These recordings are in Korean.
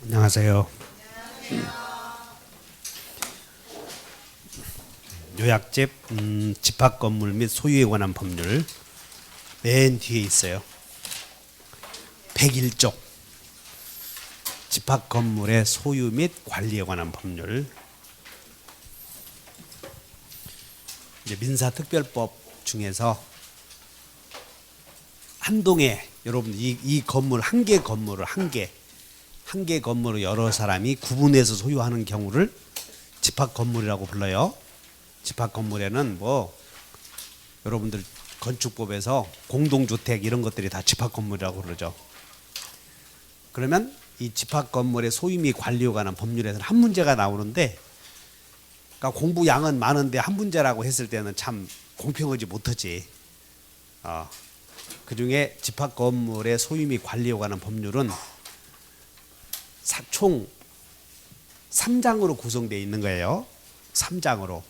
안녕하세요. 요약집 집합건물 및 소유에 관한 법률 맨 뒤에 있어요. 101쪽 집합건물의 소유 및 관리에 관한 법률. 이제 민사특별법 중에서 한 동에 여러분 이 건물 한 개 건물을 한 개 건물을 여러 사람이 구분해서 소유하는 경우를 집합건물이라고 불러요. 집합건물에는 뭐 여러분들 건축법에서 공동주택 이런 것들이 다 집합건물이라고 그러죠. 그러면 이 집합건물의 소유 및 관리에 관한 법률에서는 한 문제가 나오는데, 그러니까 공부 양은 많은데 한 문제라고 했을 때는 참 공평하지 못하지. 그 중에 집합건물의 소유 및 관리에 관한 법률은 총 3장으로 구성되어 있는 거예요. 3장으로.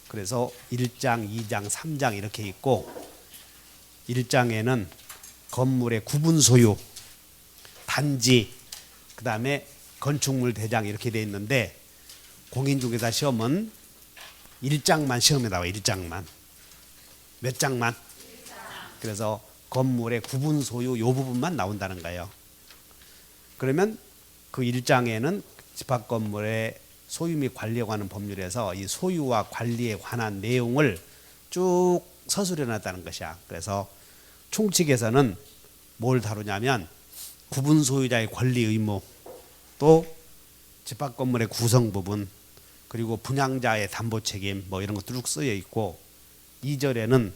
그래서 1장, 2장, 3장 이렇게 있고, 1장에는 건물의 구분 소유, 단지, 그 다음에 건축물 대장 이렇게 되어 있는데, 공인중개사 시험은 1장만 시험에 나와요. 1장만. 몇 장만? 그래서 건물의 구분 소유 이 부분만 나온다는 거예요. 그러면 그 1장에는 집합건물의 소유 및 관리에 관한 법률에서 이 소유와 관리에 관한 내용을 쭉 서술해 놨다는 것이야. 그래서 총칙에서는 뭘 다루냐면 구분 소유자의 권리 의무, 또 집합건물의 구성 부분, 그리고 분양자의 담보 책임 뭐 이런 거 쭉 쓰여 있고, 2절에는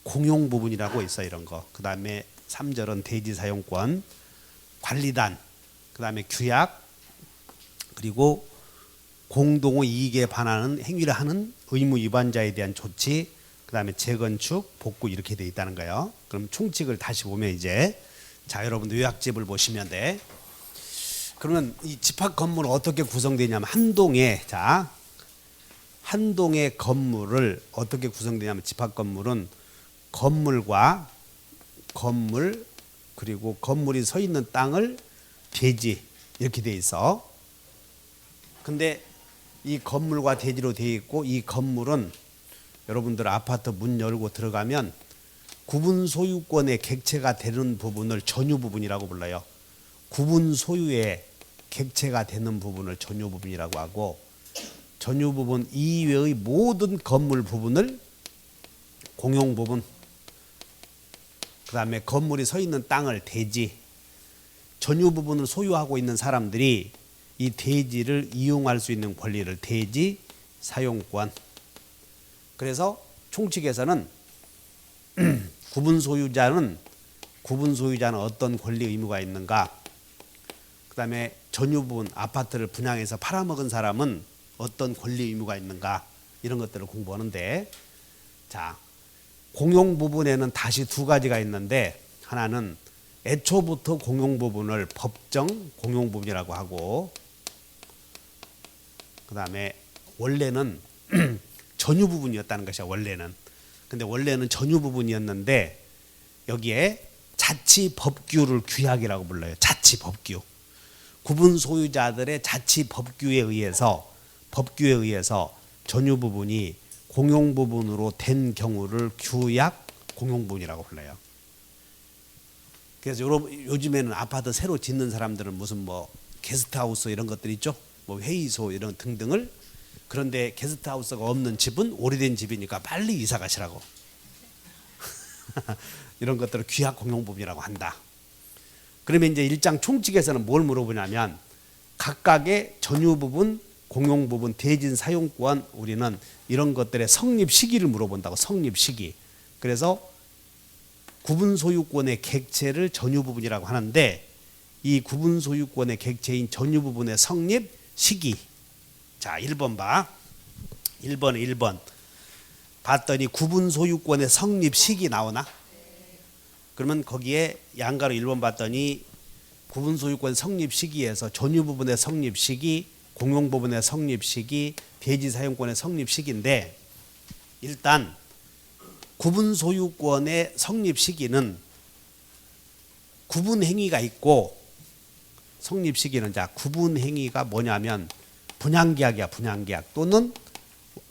공용 부분이라고 있어 이런 거. 그 다음에 3절은 대지 사용권, 관리단, 그 다음에 규약, 그리고 공동의 이익에 반하는 행위를 하는 의무 위반자에 대한 조치, 그 다음에 재건축, 복구 이렇게 돼 있다는 거예요. 그럼 총칙을 다시 보면 이제 자 여러분들 요약집을 보시면 돼. 그러면 이 집합 건물은 어떻게 구성되냐면 한 동의 건물을 어떻게 구성되냐면 집합 건물은 건물과 건물 그리고 건물이 서 있는 땅을 대지 이렇게 돼 있어. 근데 이 건물과 대지로 돼 있고, 이 건물은 여러분들 아파트 문 열고 들어가면 구분 소유권의 객체가 되는 부분을 전유 부분이라고 불러요. 구분 소유의 객체가 되는 부분을 전유 부분이라고 하고, 전유 부분 이외의 모든 건물 부분을 공용 부분, 그 다음에 건물이 서 있는 땅을 대지, 전유 부분을 소유하고 있는 사람들이 이 대지를 이용할 수 있는 권리를 대지 사용권. 그래서 총칙에서는 구분 소유자는 어떤 권리 의무가 있는가, 그 다음에 전유 부분 아파트를 분양해서 팔아먹은 사람은 어떤 권리 의무가 있는가, 이런 것들을 공부하는데, 자 공용 부분에는 다시 두 가지가 있는데, 하나는 애초부터 공용 부분을 법정 공용 부분이라고 하고, 그 다음에 원래는 전유 부분이었다는 것이야. 원래는. 근데 원래는 전유 부분이었는데 여기에 자치 법규를 규약이라고 불러요. 자치 법규. 구분 소유자들의 자치 법규에 의해서 전유 부분이 공용 부분으로 된 경우를 규약 공용 부분이라고 불러요. 그래서 요즘에는 아파트 새로 짓는 사람들은 무슨 뭐 게스트하우스 이런 것들 있죠. 뭐 회의소 이런 등등을, 그런데 게스트하우스가 없는 집은 오래된 집이니까 빨리 이사 가시라고 이런 것들을 규약 공용 부분이라고 한다. 그러면 이제 1장 총칙에서는 뭘 물어보냐면 각각의 전유 부분, 공용 부분, 대진 사용권, 우리는 이런 것들의 성립 시기를 물어본다고. 성립 시기. 그래서 구분 소유권의 객체를 전유 부분이라고 하는데, 이 구분 소유권의 객체인 전유 부분의 성립 시기. 자 1번 봐. 1번 봤더니 구분 소유권의 성립 시기 나오나? 그러면 거기에 양가로 1번 봤더니 구분 소유권 성립 시기에서 전유 부분의 성립 시기, 공용 부분의 성립 시기, 대지 사용권의 성립 시기인데, 일단 구분 소유권의 성립 시기는 구분 행위가 있고 성립 시기는 자 구분 행위가 뭐냐면 분양계약이야. 분양계약 또는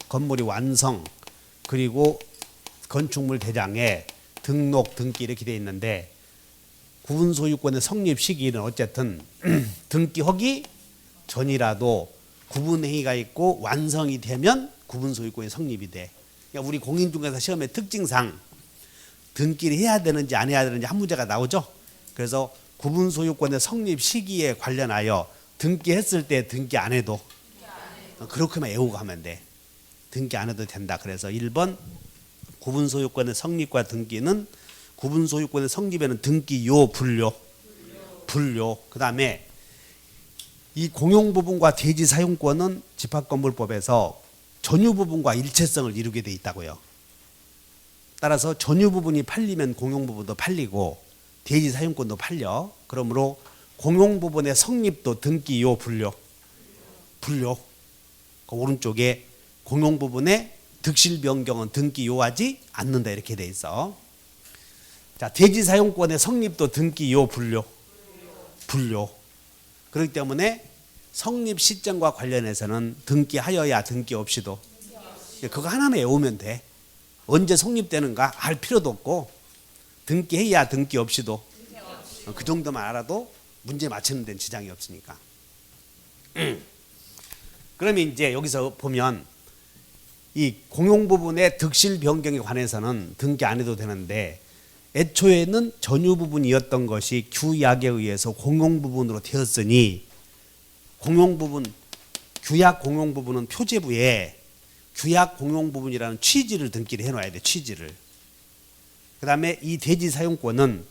건물이 완성 그리고 건축물 대장에 등록 등기 이렇게 돼 있는데 구분 소유권의 성립 시기는 어쨌든 등기하기 전이라도 구분 행위가 있고 완성이 되면 구분 소유권이 성립이 돼. 그러니까 우리 공인중개사 시험의 특징상 등기를 해야 되는지 안 해야 되는지 한 문제가 나오죠. 그래서 구분 소유권의 성립 시기에 관련하여 등기했을 때 등기 안 해도 그렇게만 외우고 하면 돼. 등기 안 해도 된다. 그래서 1번 구분 소유권의 성립과 등기는 구분 소유권의 성립에는 등기요 분료. 그다음에 이 공용 부분과 대지 사용권은 집합건물법에서 전유 부분과 일체성을 이루게 돼 있다고요. 따라서 전유 부분이 팔리면 공용 부분도 팔리고 대지 사용권도 팔려. 그러므로 공용 부분의 성립도 등기요 분료. 그 오른쪽에 공용 부분의 득실 변경은 등기요하지 않는다 이렇게 돼 있어. 자, 대지 사용권의 성립도 등기요 분료. 그렇기 때문에 성립 시점과 관련해서는 등기하여야 등기 없이도 그거 하나만 외우면 돼. 언제 성립되는가 알 필요도 없고 등기해야 등기 없이도 그 정도만 알아도 문제 맞추는 데는 지장이 없으니까. 그러면 이제 여기서 보면 이 공용 부분의 득실 변경에 관해서는 등기 안 해도 되는데 애초에는 전유 부분이었던 것이 규약에 의해서 공용 부분으로 되었으니 공용 부분, 규약 공용 부분은 표제부에 규약 공용 부분이라는 취지를 등기를 해놔야 돼. 취지를. 그 다음에 이 대지 사용권은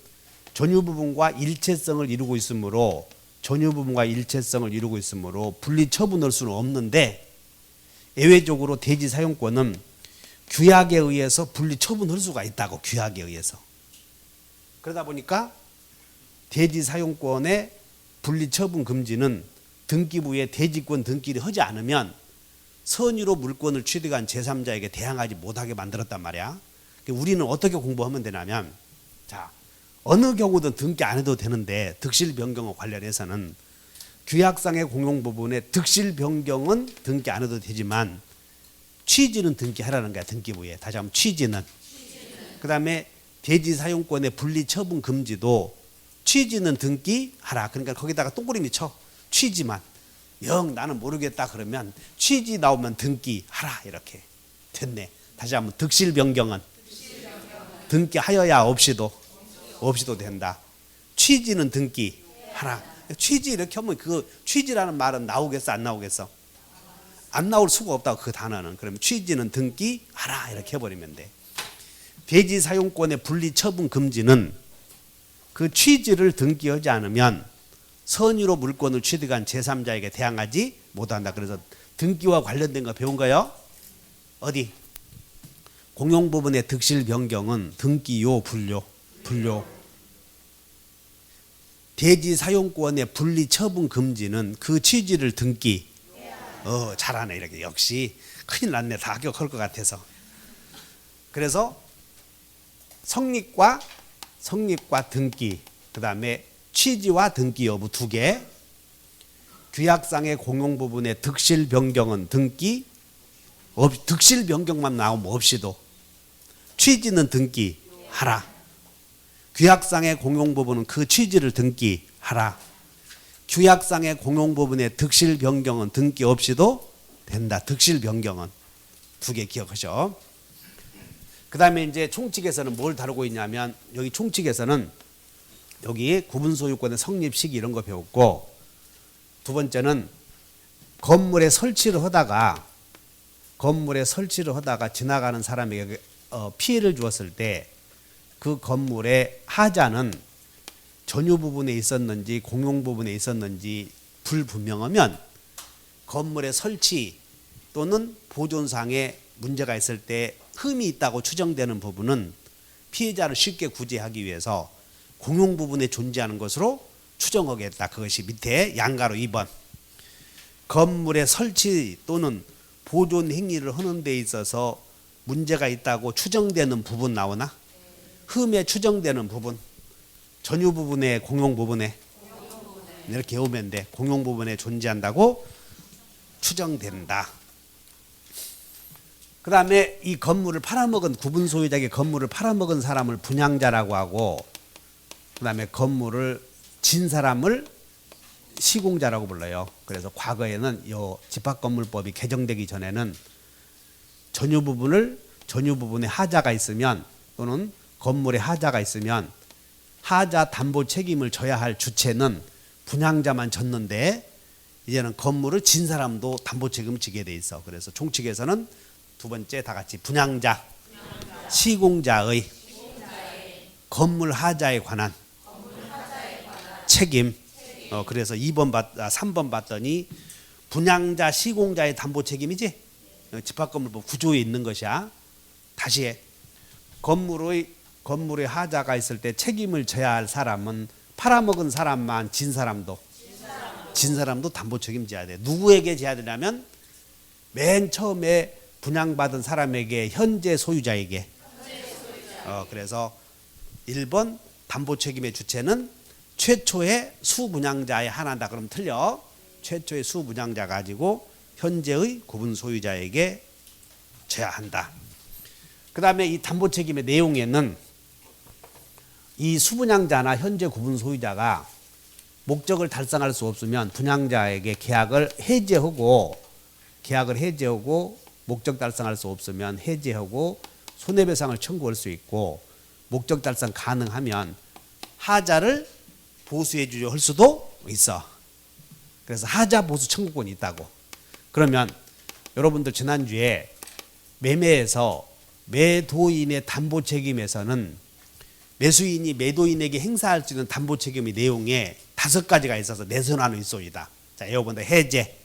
전유 부분과 일체성을 이루고 있으므로 분리 처분할 수는 없는데 예외적으로 대지 사용권은 규약에 의해서 분리 처분할 수가 있다고. 규약에 의해서. 그러다 보니까 대지 사용권의 분리 처분 금지는 등기부에 대지권 등기를 하지 않으면 선유로 물권을 취득한 제3자에게 대항하지 못하게 만들었단 말이야. 우리는 어떻게 공부하면 되냐면 자, 어느 경우든 등기 안 해도 되는데 득실 변경과 관련해서는 규약상의 공용 부분의 득실 변경은 등기 안 해도 되지만 취지는 등기하라는 거야. 등기부에. 다시 한번 취지는. 그 다음에 대지 사용권의 분리 처분 금지도 취지는 등기하라. 그러니까 거기다가 동그라미 쳐. 취지만. 영 나는 모르겠다 그러면 취지 나오면 등기하라. 이렇게 됐네. 다시 한번 득실 변경은 등기하여야 없이도 된다. 취지는 등기하라. 취지 이렇게 하면 그 취지라는 말은 나오겠어 안 나오겠어? 안 나올 수가 없다고 그 단어는. 그러면 취지는 등기하라 이렇게 해버리면 돼. 대지 사용권의 분리 처분 금지는 그 취지를 등기하지 않으면 선유로 물권을 취득한 제3자에게 대항하지 못한다. 그래서 등기와 관련된 거 배운 거요. 어디? 공용 부분의 득실 변경은 등기요 분료. 대지 사용권의 분리 처분 금지는 그 취지를 등기. 잘하네. 이렇게 역시 큰일 났네. 다 합격할 것 같아서. 그래서 성립과 등기, 그 다음에 취지와 등기 여부 두 개. 규약상의 공용 부분의 득실 변경은 등기. 득실 변경만 나오면 없이도 취지는 등기하라. 규약상의 공용 부분은 그 취지를 등기하라. 규약상의 공용 부분의 득실 변경은 등기 없이도 된다. 득실 변경은 두 개 기억하셔. 그 다음에 이제 총칙에서는 뭘 다루고 있냐면 여기 총칙에서는 여기 구분 소유권의 성립 시기 이런 거 배웠고, 두 번째는 건물에 설치를 하다가 지나가는 사람에게 피해를 주었을 때 그 건물의 하자는 전유 부분에 있었는지 공용 부분에 있었는지 불분명하면 건물의 설치 또는 보존상에 문제가 있을 때 흠이 있다고 추정되는 부분은 피해자를 쉽게 구제하기 위해서 공용 부분에 존재하는 것으로 추정하겠다. 그것이 밑에 양가로 2번. 건물의 설치 또는 보존 행위를 하는 데 있어서 문제가 있다고 추정되는 부분 나오나? 흠에 추정되는 부분. 전유 부분에 공용 부분에 이렇게 외우면 돼. 공용 부분에 존재한다고 추정된다. 그 다음에 이 건물을 팔아먹은 구분 소유자에게 건물을 팔아먹은 사람을 분양자라고 하고, 그 다음에 건물을 진 사람을 시공자라고 불러요. 그래서 과거에는 이 집합건물법이 개정되기 전에는 전유 부분에 하자가 있으면, 또는 건물에 하자가 있으면 하자 담보 책임을 져야 할 주체는 분양자만 졌는데, 이제는 건물을 진 사람도 담보 책임을 지게 돼 있어. 그래서 총칙에서는 두 번째 다 같이 분양자, 시공자의 건물 하자에 관한 책임. 그래서 3번 봤더니 분양자, 시공자의 담보 책임이지. 집합건물법 구조에 있는 것이야. 다시 해. 건물에 하자가 있을 때 책임을 져야 할 사람은 팔아먹은 사람만, 진 사람도 담보 책임져야 돼. 누구에게 져야 되냐면 맨 처음에 분양받은 사람에게, 현재 소유자에게. 그래서 1번 담보 책임의 주체는 최초의 수분양자의 하나다. 그럼 틀려. 최초의 수분양자 가지고 현재의 구분 소유자에게 져야 한다. 그 다음에 이 담보 책임의 내용에는 이 수분양자나 현재 구분 소유자가 목적을 달성할 수 없으면 분양자에게 계약을 해제하고 목적 달성할 수 없으면 해제하고 손해배상을 청구할 수 있고, 목적 달성 가능하면 하자를 보수해 주려 할 수도 있어. 그래서 하자 보수 청구권이 있다고. 그러면 여러분들 지난주에 매매에서 매도인의 담보 책임에서는 매수인이 매도인에게 행사할 수 있는 담보 책임의 내용에 5가지가 있어서 내선하는 있소이다. 자, 여러분들 해제,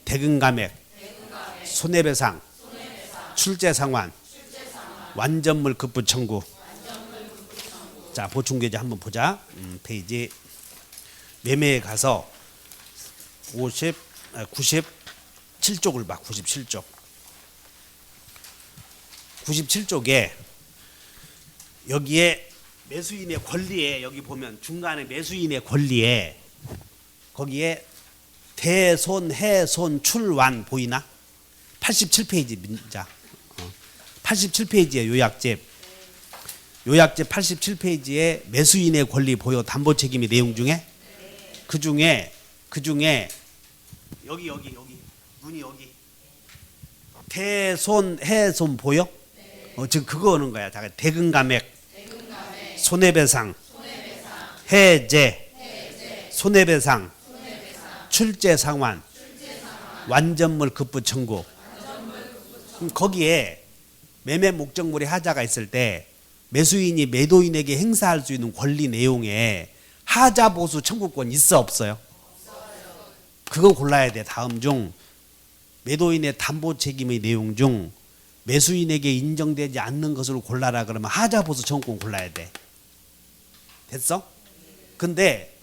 대금감액, 손해배상, 출제상환, 완전물 급부 청구. 자, 보충계제 한번 보자. 페이지 매매에 가서 97쪽을 봐. 97쪽. 97쪽에 여기에 매수인의 권리에, 여기 보면 중간에 매수인의 권리에 거기에 대손, 해손, 출완 보이나? 87페이지 민자. 87페이지에 요약집 87페이지에 매수인의 권리 보여. 담보 책임의 내용 중에 그 중에 여기 눈이 여기 대손, 해손 보여? 지금 그거 오는 거야. 대금감액, 손해배상, 해제, 손해배상, 출제상환, 완전물 급부 청구. 거기에 매매 목적물의 하자가 있을 때 매수인이 매도인에게 행사할 수 있는 권리 내용에 하자 보수 청구권 있어 없어요? 그거 골라야 돼. 다음 중 매도인의 담보 책임의 내용 중 매수인에게 인정되지 않는 것으로 골라라 그러면 하자 보수 청구권 골라야 돼. 됐어? 근데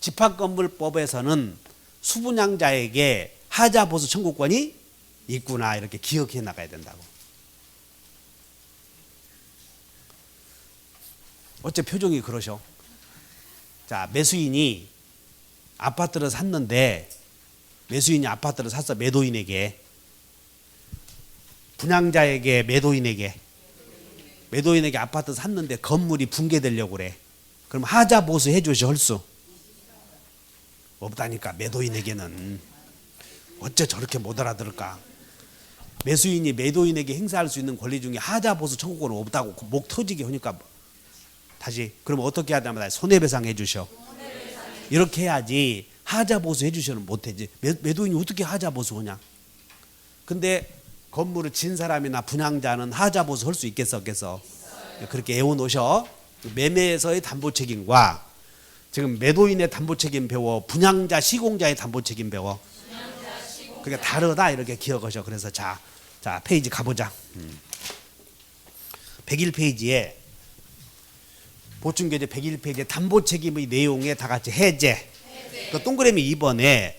집합건물법에서는 수분양자에게 하자 보수 청구권이 있구나, 이렇게 기억해 나가야 된다고. 어째 표정이 그러셔? 자, 매수인이 아파트를 샀는데, 매수인이 아파트를 샀어. 매도인에게, 분양자에게, 매도인에게 아파트 샀는데 건물이 붕괴되려고 그래. 그럼 하자 보수 해주시 할 수 없다니까. 매도인에게는 어째 저렇게 못 알아들을까? 매수인이 매도인에게 행사할 수 있는 권리 중에 하자 보수 청구권은 없다고 목 터지게 하니까. 다시, 그럼 어떻게 해야 되나? 손해배상 해주셔. 이렇게 해야지. 하자 보수 해주셔는 못하지. 매도인이 어떻게 하자 보수 하냐? 근데 건물을 진 사람이나 분양자는 하자 보수 할 수 있겠어 없겠어? 그렇게 애워놓으셔. 매매에서의 담보 책임과 지금 매도인의 담보 책임 배워, 분양자, 시공자의 담보 책임 배워. 그게 다르다, 이렇게 기억하셔. 그래서 자 페이지 가보자. 101페이지에 보충계제 101페이지에 담보 책임의 내용에 다 같이 해제. 그 동그라미 2번에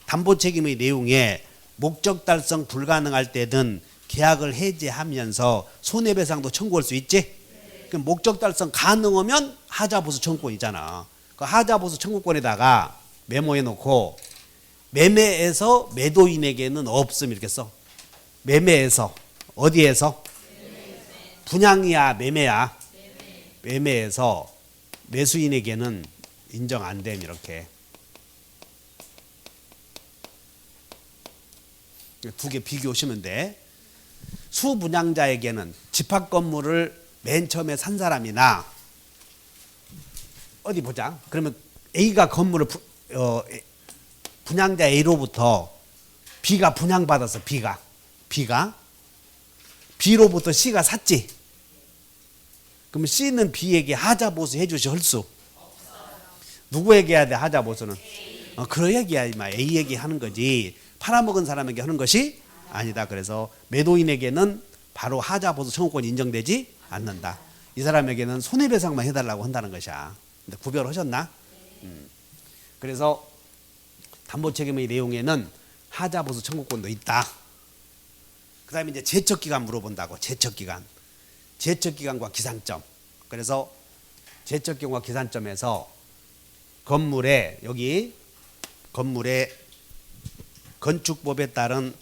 담보 책임의 내용에 목적 달성 불가능할 때는 계약을 해제하면서 손해배상도 청구할 수 있지. 그 목적 달성 가능하면 하자 보수 청구권이잖아. 그 하자 보수 청구권에다가 메모해 놓고 매매에서 매도인에게는 없음 이렇게 써. 매매에서 어디에서? 분양이야 매매야? 매매에서 매수인에게는 인정 안 됨 이렇게. 두 개 비교하시면 돼. 수분양자에게는 집합 건물을 맨 처음에 산 사람이나 어디 보자. 그러면 A가 건물을 분양자 A로부터 B가 분양받았어. B가 B로부터 C가 샀지. 그러면 C는 B에게 하자보수 해주시 헐수? 누구에게 해야 돼 하자보수는? 그런 얘기야 이마. A에게 하는 거지 팔아먹은 사람에게 하는 것이 아니다. 그래서 매도인에게는 바로 하자보수 청구권이 인정되지 않는다. 이 사람에게는 손해배상만 해달라고 한다는 것이야. 근데 구별하셨나? 그래서 담보책임의 내용에는 하자보수 청구권도 있다. 그 다음에 이제 제척기간 물어본다고. 제척기간과 기산점. 그래서 제척기간과 기산점에서 건물에 건축법에 따른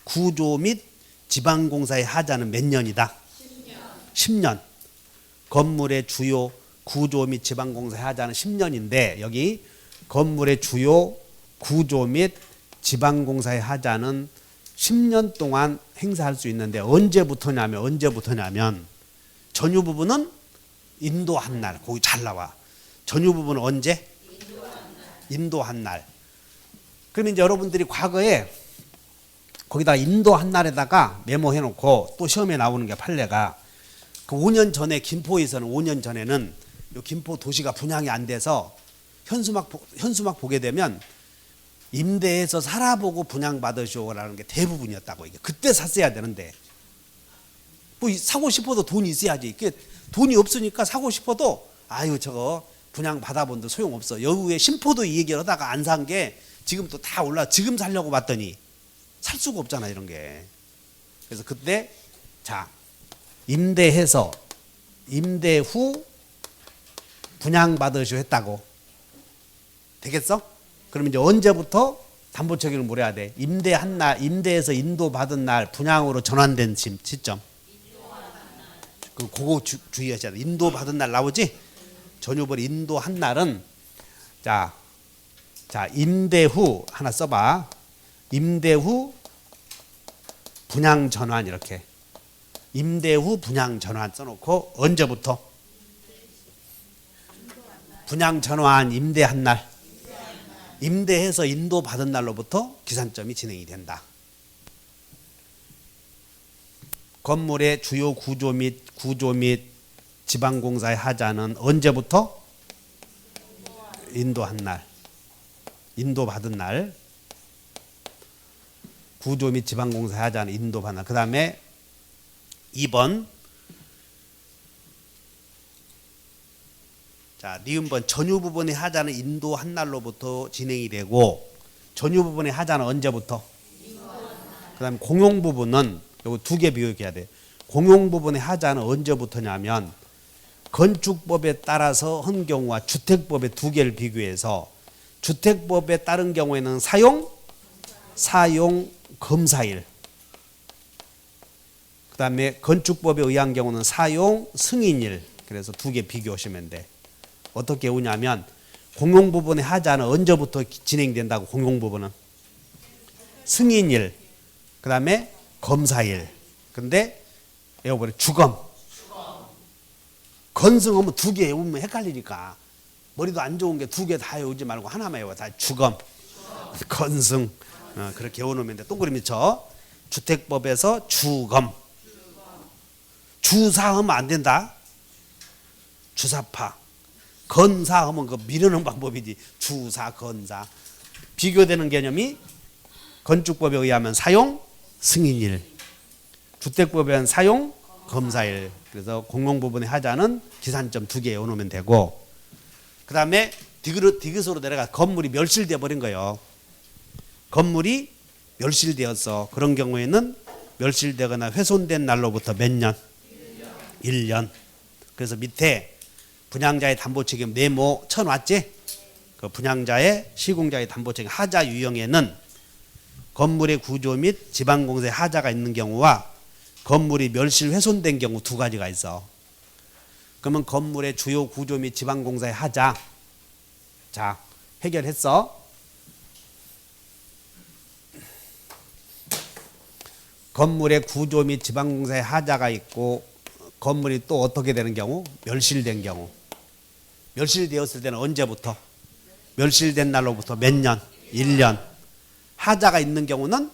구조 및 지방공사의 하자는 몇 년이다? 10년. 건물의 주요 구조 및 지방공사의 하자는 10년인데 여기 건물의 주요 구조 및 지방공사의 하자는 10년 동안 행사할 수 있는데 언제부터냐면 전유 부분은 인도한 날. 거기 잘 나와. 전유 부분은 언제? 인도한 날. 그러면 이제 여러분들이 과거에 거기다 인도한 날에다가 메모해 놓고 또 시험에 나오는 게 판례가 그 5년 전에 김포에서는 5년 전에는 요 김포 도시가 분양이 안 돼서 현수막 보게 되면 임대해서 살아보고 분양받으시오라는 게 대부분이었다고. 이게 그때 샀어야 되는데 뭐 사고 싶어도 돈이 있어야지. 이게 돈이 없으니까 사고 싶어도 아유 저거 분양 받아본데 소용없어. 여우에 심포도 이 얘기를 하다가 안 산 게 지금 또 다 올라. 지금 살려고 봤더니 살 수가 없잖아 이런 게. 그래서 그때 자 임대해서 임대 후 분양받으시오 했다고. 되겠어? 그러면 이제 언제부터 담보책임을 물어야 돼? 임대한 날, 임대해서 인도받은 날 분양으로 전환된 시점. 그거 주의하셔야 돼. 인도받은 날 나오지? 전유벌 인도한 날은 자 임대 후 하나 써봐. 임대 후 분양 전환 이렇게. 임대 후 분양 전환 써놓고 언제부터? 분양 전환 임대한 날. 임대해서 인도받은 날로부터 기산점이 진행이 된다. 건물의 주요 구조 및 지방공사의 하자는 언제부터? 인도한 날. 인도받은 날. 구조 및 지방공사의 하자는 인도받은 날. 그 다음에 2번. 자, 니은번 전유 부분의 하자는 인도한 날로부터 진행이 되고 전유 부분의 하자는 언제부터? 그 다음에 공용 부분은 요거 두 개 비교해야 돼. 공용 부분의 하자는 언제부터냐면 건축법에 따라서 한 경우와 주택법의 두 개를 비교해서 주택법에 따른 경우에는 사용 검사일. 그 다음에 건축법에 의한 경우는 사용 승인일. 그래서 두 개 비교하시면 돼. 어떻게 오냐면 공용 부분의 하자는 언제부터 진행된다고? 공용 부분은 승인일, 그 다음에 검사일. 근데 외워버려. 주검. 건승하면 두 개 외우면 헷갈리니까 머리도 안 좋은 게 두 개 다 외우지 말고 하나만 외워. 다 주검, 건승. 그렇게 외워놓으면 돼. 동그라미 쳐. 주택법에서 주검. 주사하면 안 된다. 주사파. 건사하면 그 미루는 방법이지. 주사, 건사. 비교되는 개념이 건축법에 의하면 사용 승인일, 주택법에 의한 사용 검사일. 그래서 공용 부분의 하자는 기산점 두 개 외워놓으면 되고, 그 다음에 디귿으로 내려가 건물이 멸실되어 버린 거예요. 건물이 멸실되었어. 그런 경우에는 멸실되거나 훼손된 날로부터 몇 년? 1년. 그래서 밑에 분양자의 담보책임 네모 쳐놨지? 그 분양자의 시공자의 담보책임 하자 유형에는 건물의 구조 및 지방공사의 하자가 있는 경우와 건물이 멸실 훼손된 경우 두 가지가 있어. 그러면 건물의 주요 구조 및 지방공사의 하자, 자 해결했어. 건물의 구조 및 지방공사의 하자가 있고 건물이 또 어떻게 되는 경우? 멸실된 경우. 멸실되었을 때는 언제부터? 멸실된 날로부터 몇 년? 1년. 하자가 있는 경우는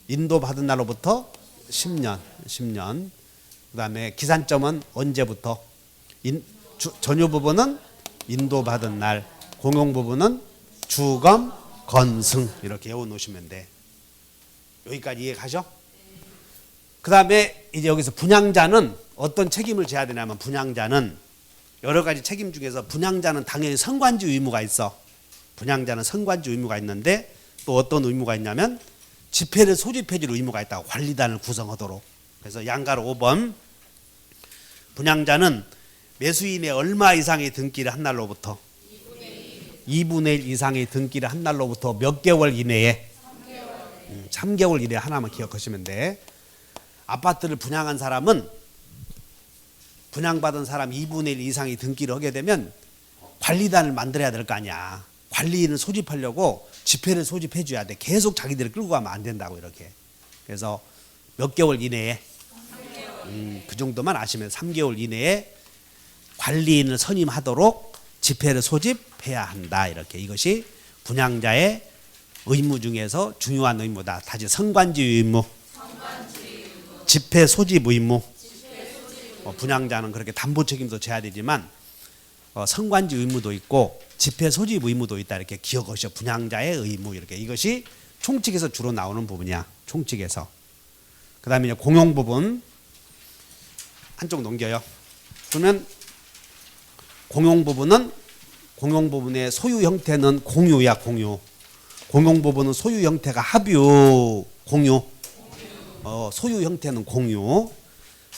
인도받은 날로부터 10년. 10년. 그 다음에 기산점은 언제부터? 전유 부분은 인도받은 날, 공용 부분은 주검, 건승 이렇게 외워놓으시면 돼. 여기까지 이해 가죠? 그 다음에 이제 여기서 분양자는 어떤 책임을 져야 되냐면 분양자는 여러 가지 책임 중에서 분양자는 당연히 선관지 의무가 있어. 분양자는 선관지 의무가 있는데 또 어떤 의무가 있냐면 집회를 소집해 줄 의무가 있다고. 관리단을 구성하도록. 그래서 양가로 5번 분양자는 매수인의 얼마 이상의 등기를 한 날로부터 2분의 1 이상의 등기를 한 날로부터 몇 개월 이내에 3개월 이내에 하나만 기억하시면 돼. 아파트를 분양한 사람은 분양받은 사람 2분의 1 이상의 등기를 하게 되면 관리단을 만들어야 될 거 아니야. 관리인을 소집하려고 집회를 소집해 줘야 돼. 계속 자기들을 끌고 가면 안 된다고 이렇게. 그래서 몇 개월 이내에 그 정도만 아시면 3개월 이내에 관리인을 선임하도록 집회를 소집해야 한다. 이렇게. 이것이 분양자의 의무 중에서 중요한 의무다. 다시 선관지 의무, 집회 소집 의무. 분양자는 그렇게 담보 책임도 져야 되지만 선관지 의무도 있고 집회 소집 의무도 있다. 이렇게 기억하셔. 분양자의 의무 이렇게. 이것이 총칙에서 주로 나오는 부분이야. 총칙에서. 그 다음에 이제 공용 부분 한쪽 넘겨요. 그러면 공용 부분의 소유 형태는 공유야. 공유. 공용 부분은 소유 형태가 합유, 공유. 소유 형태는 공유.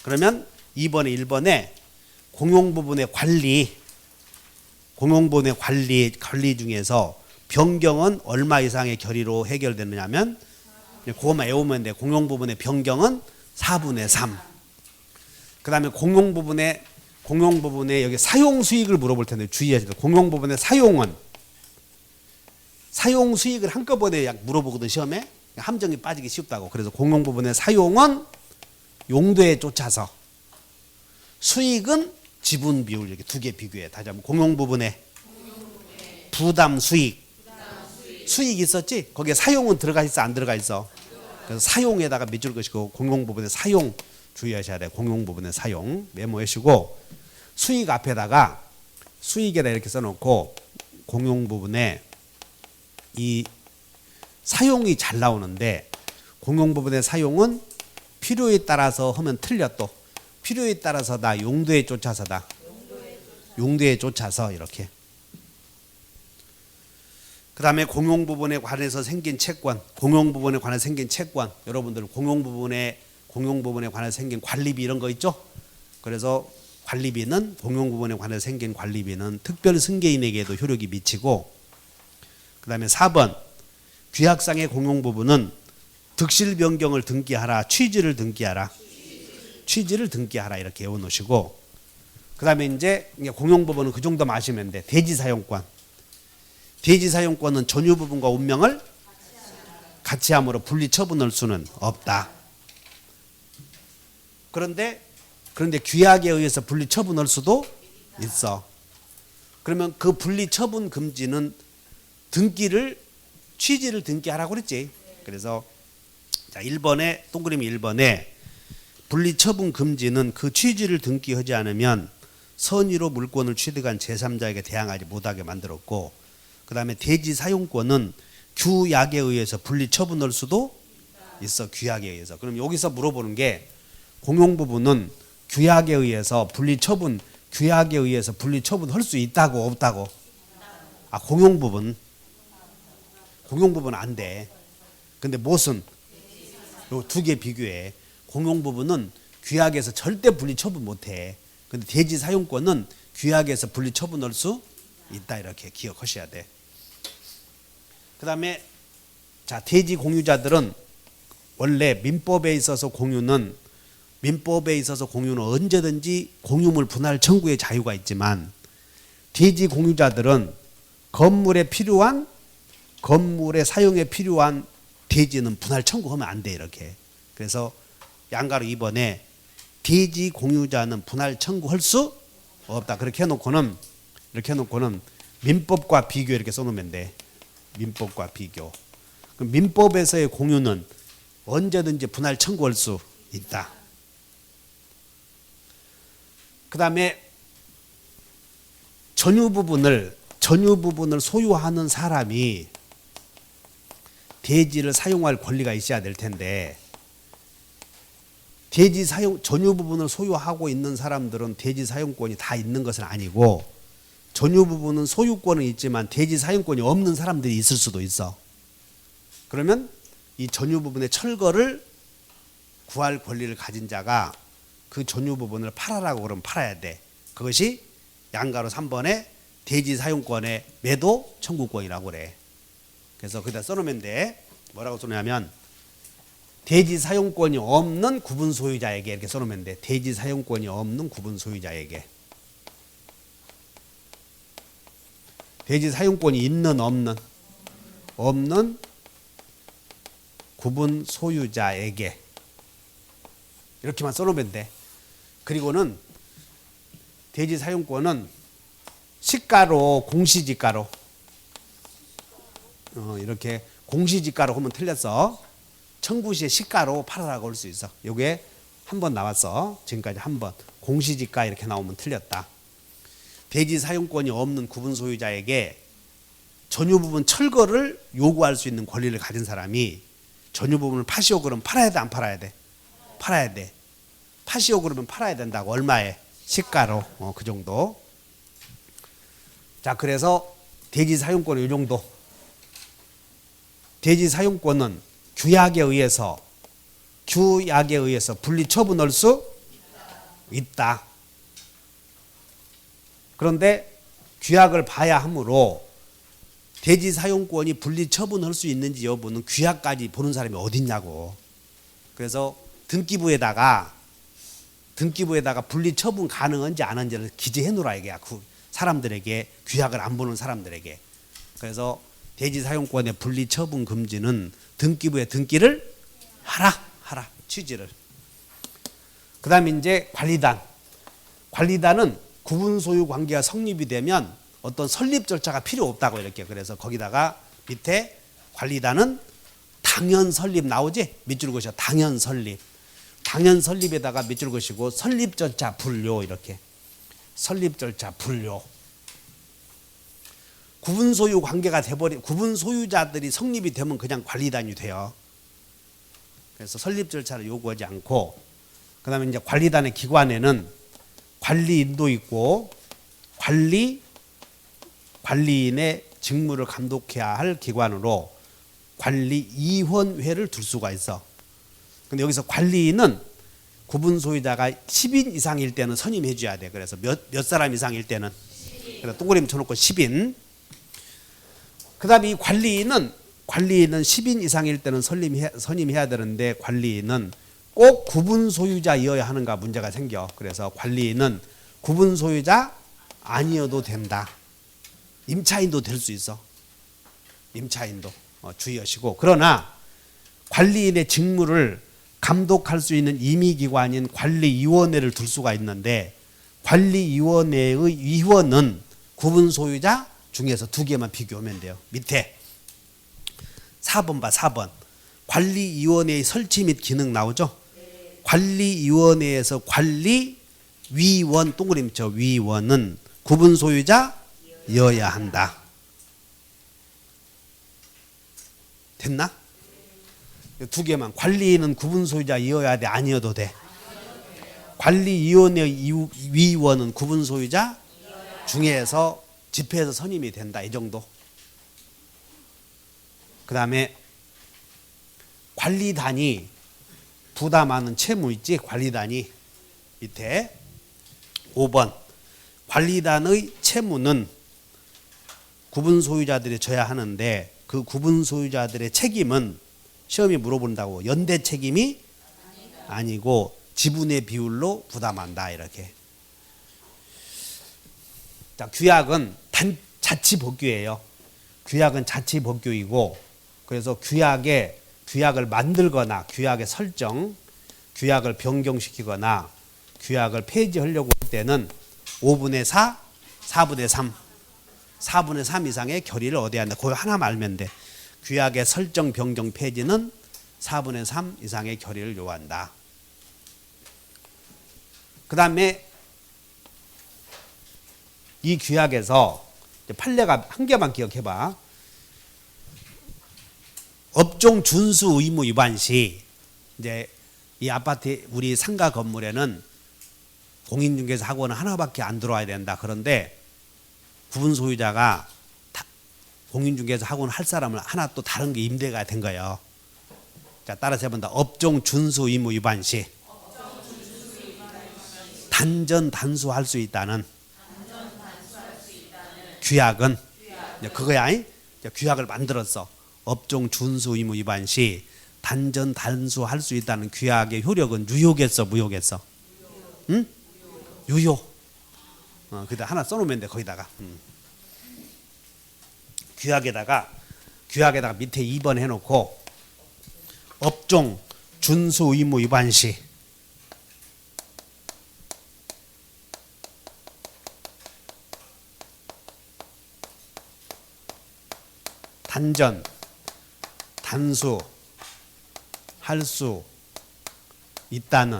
그러면 2번에 1번에 공용 부분의 관리 중에서 변경은 얼마 이상의 결의로 해결되느냐면 그것만 외우면 돼. 공용 부분의 변경은 4분의 3. 그 다음에 공용 부분에 여기 사용 수익을 물어볼 텐데 주의하셔야 돼요. 공용 부분의 사용 수익을 한꺼번에 물어보거든 시험에. 함정이 빠지기 쉽다고. 그래서 공용 부분의 사용은 용도에 쫓아서, 수익은 지분 비율. 이렇게 두 개 비교해. 다시 한번 공용 부분의 부담 수익 있었지? 거기에 사용은 들어가 있어 안 들어가 있어? 그래서 사용에다가 밑줄 것이고 공용 부분의 사용 주의하셔야 돼요. 공용 부분의 사용 메모하시고 수익 앞에다가 수익에다 이렇게 써놓고 공용 부분에 이 사용이 잘 나오는데 공용 부분의 사용은 필요에 따라서 하면 틀려. 또 필요에 따라서다. 용도에 쫓아서다. 용도에 쫓아서 이렇게. 그 다음에 공용 부분에 관해서 생긴 채권. 공용 부분에 관해서 생긴 채권. 여러분들 공용 부분에 관해서 생긴 관리비 이런 거 있죠? 그래서 관리비는 공용 부분에 관해서 생긴 관리비는 특별 승계인에게도 효력이 미치고, 그 다음에 4번 규약상의 공용 부분은 득실 변경을 등기하라, 취지를 등기하라 이렇게 외워놓으시고, 그 다음에 이제 공용 부분은 그 정도 마시면 돼. 대지사용권은 전유 부분과 운명을 같이 함으로 분리 처분할 수는 없다. 그런데 규약에 의해서 분리 처분할 수도 있어. 그러면 그 분리 처분 금지는 취지를 등기하라고 그랬지. 그래서 자 1번에 동그라미 1번에 분리 처분 금지는 그 취지를 등기하지 않으면 선의로 물권을 취득한 제3자에게 대항하지 못하게 만들었고, 그 다음에 대지 사용권은 규약에 의해서 분리 처분할 수도 있어. 규약에 의해서. 그럼 여기서 물어보는 게 공용 부분은 규약에 의해서 분리 처분할 수 있다고 없다고? 공용 부분 안 돼. 근데 무슨 요 두 개 비교해. 공용 부분은 규약에서 절대 분리 처분 못 해. 근데 대지 사용권은 규약에서 분리 처분할 수 있다 이렇게 기억하셔야 돼. 그 다음에 자 대지 공유자들은 원래 민법에 있어서 공유는 언제든지 공유물 분할 청구의 자유가 있지만 대지 공유자들은 건물의 사용에 필요한 대지는 분할 청구하면 안 돼 이렇게. 그래서 양가로 2번에 대지 공유자는 분할 청구할 수 없다. 그렇게 해놓고는 민법과 비교 이렇게 써놓으면 돼. 민법과 비교. 그럼 민법에서의 공유는 언제든지 분할 청구할 수 있다. 그 다음에 전유 부분을 소유하는 사람이 대지를 사용할 권리가 있어야 될 텐데 전유 부분을 소유하고 있는 사람들은 대지 사용권이 다 있는 것은 아니고 전유 부분은 소유권은 있지만 대지 사용권이 없는 사람들이 있을 수도 있어. 그러면 이 전유 부분의 철거를 구할 권리를 가진 자가 그 전유 부분을 팔아라고 그러면 팔아야 돼. 그것이 양가로 3번에 대지 사용권의 매도 청구권이라고 그래. 그래서 거기다 써놓으면 돼. 뭐라고 써놓냐면 대지 사용권이 없는 구분 소유자에게 이렇게 써놓으면 돼. 대지 사용권이 없는 구분 소유자에게. 대지 사용권이 있는 없는 구분 소유자에게 이렇게만 써놓으면 돼. 그리고는 대지 사용권은 시가로 공시지가로 이렇게 공시지가로 하면 틀렸어. 청구시에 시가로 팔아라고 할 수 있어. 요게 한 번 나왔어. 지금까지 한 번. 공시지가 이렇게 나오면 틀렸다. 대지 사용권이 없는 구분 소유자에게 전유 부분 철거를 요구할 수 있는 권리를 가진 사람이 전유 부분을 파시오 그러면 팔아야 돼, 안 팔아야 돼? 팔아야 돼. 파시오 그러면 팔아야 된다고. 얼마에? 시가로. 그 정도. 자, 그래서 대지 사용권은 이 정도. 대지 사용권은 규약에 의해서 분리 처분할 수 있다. 그런데 규약을 봐야 하므로 대지 사용권이 분리 처분할 수 있는지 여부는 규약까지 보는 사람이 어딨냐고. 그래서 등기부에다가 분리 처분 가능한지 안 한지를 기재해 놓으라 이게 그 사람들에게, 규약을 안 보는 사람들에게. 그래서 대지 사용권의 분리 처분 금지는 등기부에 등기를 하라 취지를. 그다음에 이제 관리단은 구분 소유 관계가 성립이 되면 어떤 설립 절차가 필요 없다고 이렇게. 그래서 거기다가 밑에 관리단은 당연 설립 나오지? 밑줄 그으셔. 당연 설립에다가 밑줄 그으시고 설립 절차 분료 이렇게. 설립 절차 분료. 구분 소유 관계가 돼버리, 구분 소유자들이 성립이 되면 그냥 관리단이 돼요. 그래서 설립 절차를 요구하지 않고, 그다음에 이제 관리단의 기관에는 관리인도 있고 관리인의 직무를 감독해야 할 기관으로 관리위원회를 둘 수가 있어. 근데 여기서 관리인은 구분 소유자가 10인 이상일 때는 선임해 줘야 돼. 그래서 몇 사람 이상일 때는, 그래서 동그라미 쳐놓고 10인. 그다음에 이 관리인은 10인 이상일 때는 선임해야 되는데 관리인은 꼭 구분 소유자이어야 하는가 문제가 생겨. 그래서 관리인은 구분 소유자 아니어도 된다. 임차인도 될 수 있어. 임차인도 주의하시고. 그러나 관리인의 직무를 감독할 수 있는 임의기관인 관리위원회를 둘 수가 있는데 관리위원회의 위원은 구분 소유자 중에서 2개만 비교하면 돼요. 밑에 4번 봐. 4번. 관리위원회의 설치 및 기능 나오죠? 관리위원회에서 관리위원 동그라미 쳐. 위원은 구분 소유자여야 한다. 됐나? 2개만. 관리인은 구분 소유자여야 돼, 아니어도 돼? 관리위원회 위원은 구분 소유자 중에서 집회에서 선임이 된다. 이 정도. 그 다음에 관리단이 부담하는 채무 있지? 관리단이 밑에 5번. 관리단의 채무는 구분 소유자들이 져야 하는데 그 구분 소유자들의 책임은 시험이 물어본다고 연대 책임이 아니고 지분의 비율로 부담한다 이렇게. 자, 규약은 자치법규예요. 규약은 자치법규이고 그래서 규약을 만들거나 규약의 설정, 규약을 변경시키거나 규약을 폐지하려고 할 때는 5분의 4, 4분의 3, 4분의 3 이상의 결의를 얻어야 한다. 그거 하나만 알면 돼. 규약의 설정, 변경, 폐지는 4분의 3 이상의 결의를 요한다. 그 다음에 이 규약에서 판례가 한 개만 기억해봐. 업종 준수 의무 위반 시 이제 이 아파트 우리 상가 건물에는 공인중개사 학원은 하나밖에 안 들어와야 된다. 그런데 구분 소유자가 공인중개사 학원 할 사람을 하나 또 다른 게 임대가 된 거예요. 자, 따라서 해본다. 업종 준수 의무 위반 시 단전 단수할 수 있다는 규약은 그거야. 규약을 만들었어. 업종 준수 의무 위반 시 단전 단수할 수 있다는 규약의 효력은 유효겠어, 무효겠어? 응? 유효. 그다 하나 써놓으면 돼 거기다가. 규약에다가 밑에 2번 해놓고 업종 준수 의무 위반 시 단전 단수 할 수 있다는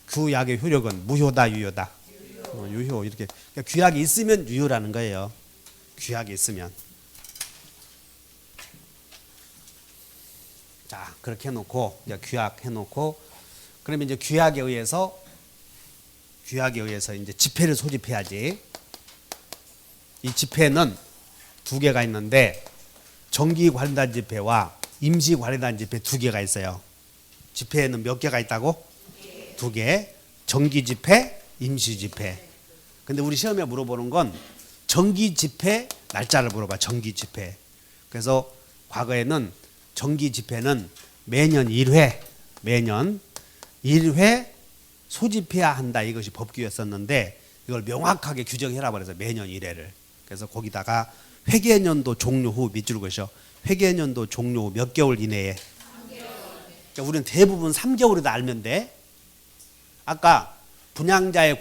규약의 효력은 무효다, 유효다? 유효. 이렇게 그러니까 규약이 있으면 유효라는 거예요. 규약이 있으면. 자, 그렇게 해놓고 이제 규약 해놓고 그러면 이제 규약에 의해서 이제 집회를 소집해야지. 이 집회는 두 개가 있는데 정기관리단 집회와 임시관리단 집회 두 개가 있어요. 집회에는 몇 개가 있다고? 두 개. 정기집회, 임시집회. 근데 우리 시험에 물어보는 건 정기집회 날짜를 물어봐. 정기집회. 그래서 과거에는 정기집회는 매년 1회 소집해야 한다. 이것이 법규였었는데 이걸 명확하게 규정해라 그래서 매년 1회를. 그래서 거기다가 회계연도 종료 후 밑줄 그으셔. 회계연도 종료 후 몇 개월 이내에? 3개월. 그러니까 우리는 대부분 3개월이다 알면 돼. 아까 분양자의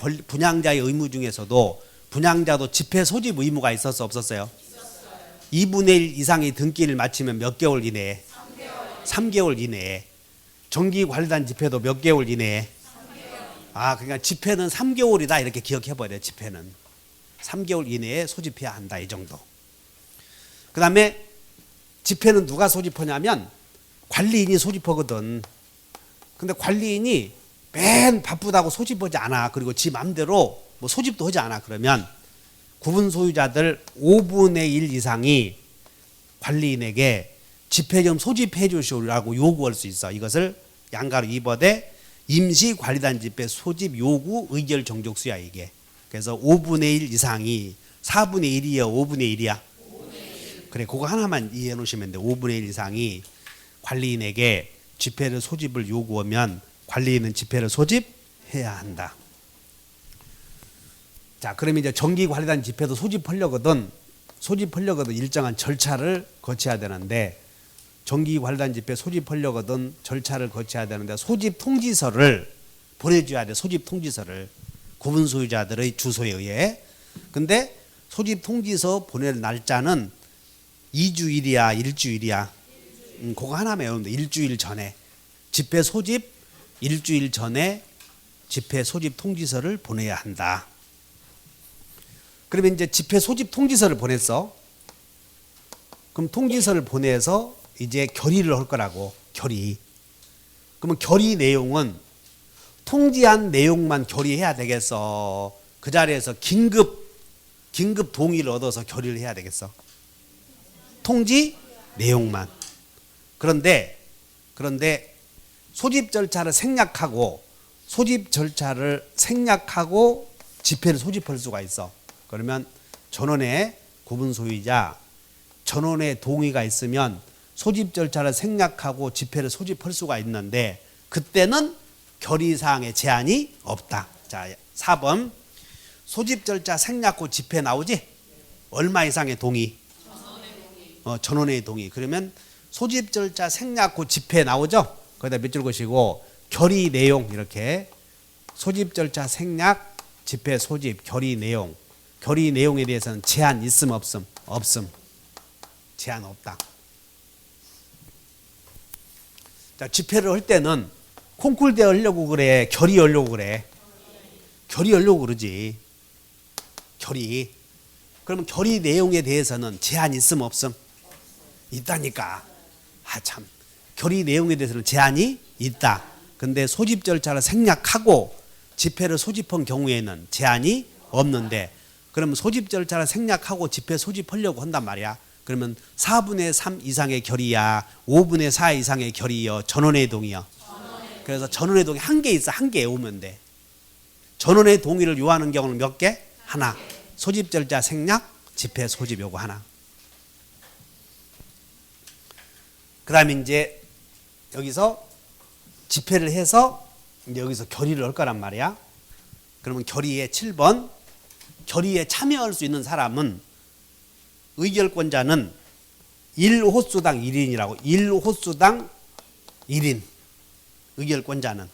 의무 중에서도 분양자도 집회 소집 의무가 있었어, 없었어요? 있었어요. 2분의 1 이상의 등기를 마치면 몇 개월 이내에? 3개월 이내에. 정기관리단 집회도 몇 개월 이내에? 3개월. 그러니까 집회는 3개월이다 이렇게 기억해버려. 집회는 3개월 이내에 소집해야 한다 이 정도. 그 다음에 집회는 누가 소집하냐면 관리인이 소집하거든. 근데 관리인이 맨 바쁘다고 소집하지 않아. 그리고 지 맘대로 뭐 소집도 하지 않아. 그러면 구분 소유자들 5분의 1 이상이 관리인에게 집회 좀 소집해 주시오라고 요구할 수 있어. 이것을 양가로 2번에 임시관리단 집회 소집 요구 의결 정족수야 이게. 그래서 5분의 1 이상이 4분의 1이야 5분의 1이야? 5분의 1. 그래, 그거 하나만 이해해 놓으시면 돼. 5분의 1 이상이 관리인에게 집회를 소집을 요구하면 관리인은 집회를 소집해야 한다. 자, 그러면 이제 정기관리단 집회도 소집하려거든 일정한 절차를 거쳐야 되는데 정기관리단 집회 소집하려거든 절차를 거쳐야 되는데 소집 통지서를 보내줘야 돼. 소집 통지서를 구분 소유자들의 주소에 의해. 근데 소집 통지서 보낼 날짜는 2주일이야, 일주일이야? 그거 하나만 외우면 돼. 일주일 전에. 집회 소집 일주일 전에 집회 소집 통지서를 보내야 한다. 그러면 이제 집회 소집 통지서를 보냈어. 그럼 통지서를 보내서 이제 결의를 할 거라고. 결의. 그러면 결의 내용은 통지한 내용만 결의해야 되겠어? 그 자리에서 긴급 동의를 얻어서 결의를 해야 되겠어? 통지 내용만. 그런데 소집 절차를 생략하고 집회를 소집할 수가 있어. 그러면 전원의 구분 소유자, 전원의 동의가 있으면 소집 절차를 생략하고 집회를 소집할 수가 있는데 그때는 결의사항에 제한이 없다. 자, 4번 소집 절차 생략 후 집회 나오지? 얼마 이상의 동의? 전원의 동의. 그러면 소집 절차 생략 후 집회 나오죠? 거기다 몇 줄 것이고 결의 내용 이렇게 소집 절차 생략, 집회 소집, 결의 내용. 결의 내용에 대해서는 제한 있음 없음? 없음. 제한 없다. 자, 집회를 할 때는 콩쿨 대회 하려고 그래? 결의 하려고 그래? 결의 하려고 그러지. 결의. 그러면 결의 내용에 대해서는 제한 있음 없음? 있다니까. 아, 참. 결의 내용에 대해서는 제한이 있다. 근데 소집 절차를 생략하고 집회를 소집한 경우에는 제한이 없는데 그러면 소집 절차를 생략하고 집회 소집하려고 한단 말이야. 그러면 4분의 3 이상의 결의야, 5분의 4 이상의 결의요, 전원의 동의요. 그래서 전원의 동의 한 개 있어. 한 개 외우면 돼. 전원의 동의를 요하는 경우는 몇 개? 하나. 소집 절차 생략, 집회 소집 요거 하나. 그 다음에 이제 여기서 집회를 해서 이제 여기서 결의를 할 거란 말이야. 그러면 결의의 7번 결의에 참여할 수 있는 사람은 의결권자는 1호수당 1인이라고 1호수당 1인 의결권자는.